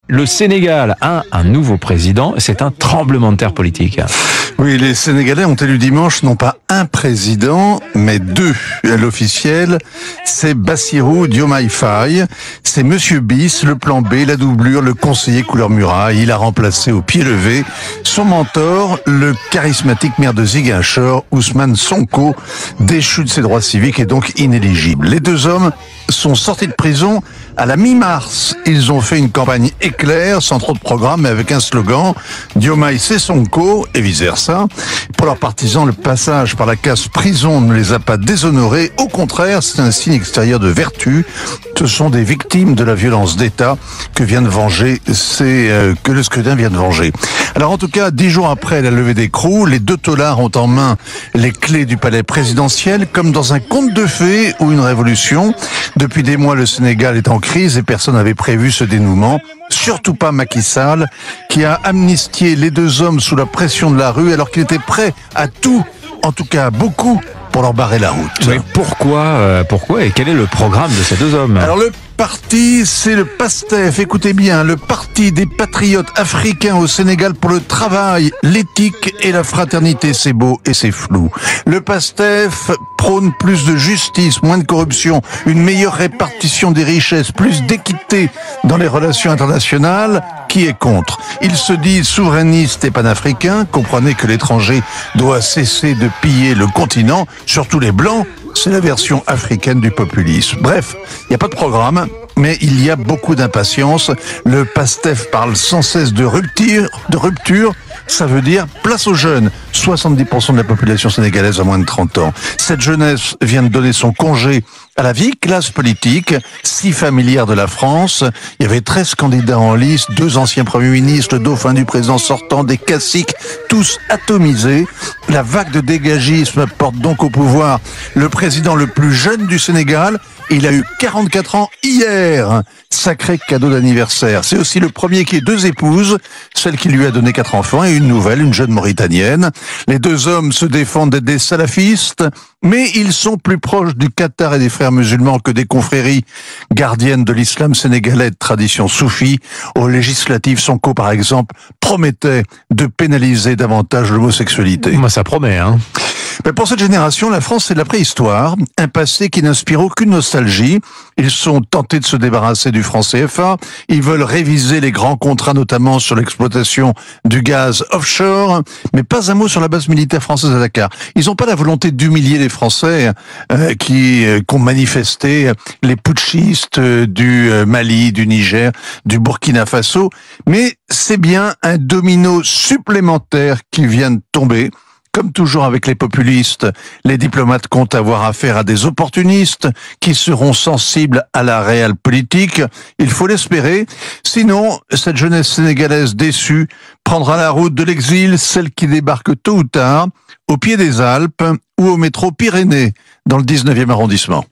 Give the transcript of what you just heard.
Le Sénégal a un nouveau président, c'est un tremblement de terre politique. Oui, les Sénégalais ont élu dimanche non pas un président, mais deux. L'officiel, c'est Bassirou Diomaye Faye. C'est Monsieur Bis, le plan B, la doublure, le conseiller couleur muraille. Il a remplacé au pied levé son mentor, le charismatique maire de Ziguinchor, Ousmane Sonko, déchu de ses droits civiques et donc inéligible. Les deux hommes sont sortis de prison à la mi-mars. Ils ont fait une campagne éclair, sans trop de programme, mais avec un slogan « Diomaye c'est Sonko » et vice-versa. Pour leurs partisans, le passage par la case prison ne les a pas déshonorés. Au contraire, c'est un signe extérieur de vertu. Ce sont des victimes de la violence d'État que le scrutin vient de venger. Alors en tout cas, 10 jours après la levée d'écrou, les deux taulards ont en main les clés du palais présidentiel, comme dans un conte de fées ou une révolution. Depuis des mois, le Sénégal est en crise et personne n'avait prévu ce dénouement. Surtout pas Macky Sall, qui a amnistié les deux hommes sous la pression de la rue alors qu'il était prêt à tout, en tout cas à beaucoup, pour leur barrer la route. Mais pourquoi et quel est le programme de ces deux hommes? Alors le parti, c'est le PASTEF, écoutez bien, le Parti des patriotes africains au Sénégal pour le travail, l'éthique et la fraternité. C'est beau et c'est flou. Le PASTEF prône plus de justice, moins de corruption, une meilleure répartition des richesses, plus d'équité dans les relations internationales. Qui est contre? Il se dit souverainiste et panafricain. Comprenez que l'étranger doit cesser de piller le continent, surtout les Blancs. C'est la version africaine du populisme. Bref, il n'y a pas de programme, mais il y a beaucoup d'impatience. Le PASTEF parle sans cesse de rupture. Ça veut dire place aux jeunes. 70% de la population sénégalaise a moins de 30 ans. Cette jeunesse vient de donner son congé à la vieille classe politique, si familière de la France. Il y avait 13 candidats en lice, 2 anciens premiers ministres, le dauphin du président sortant, des caciques, tous atomisés. La vague de dégagisme porte donc au pouvoir le président le plus jeune du Sénégal. Il a eu 44 ans hier. Sacré cadeau d'anniversaire. C'est aussi le premier qui ait 2 épouses, celle qui lui a donné 4 enfants et une nouvelle, une jeune Mauritanienne. Les deux hommes se défendent d'être des salafistes, mais ils sont plus proches du Qatar et des frères musulmans que des confréries gardiennes de l'islam sénégalais de tradition soufie. Aux législatives, Sonko, par exemple, promettait de pénaliser davantage l'homosexualité. Moi, ça promet, hein. Mais pour cette génération, la France, c'est de la préhistoire, un passé qui n'inspire aucune nostalgie. Ils sont tentés de se débarrasser du franc CFA. Ils veulent réviser les grands contrats, notamment sur l'exploitation du gaz offshore, mais pas un mot sur la base militaire française à Dakar. Ils n'ont pas la volonté d'humilier les Français qui ont manifesté, les putschistes du Mali, du Niger, du Burkina Faso. Mais c'est bien un domino supplémentaire qui vient de tomber. Comme toujours avec les populistes, les diplomates comptent avoir affaire à des opportunistes qui seront sensibles à la réelle politique. Il faut l'espérer. Sinon, cette jeunesse sénégalaise déçue prendra la route de l'exil, celle qui débarque tôt ou tard, au pied des Alpes ou au métro Pyrénées, dans le 19e arrondissement.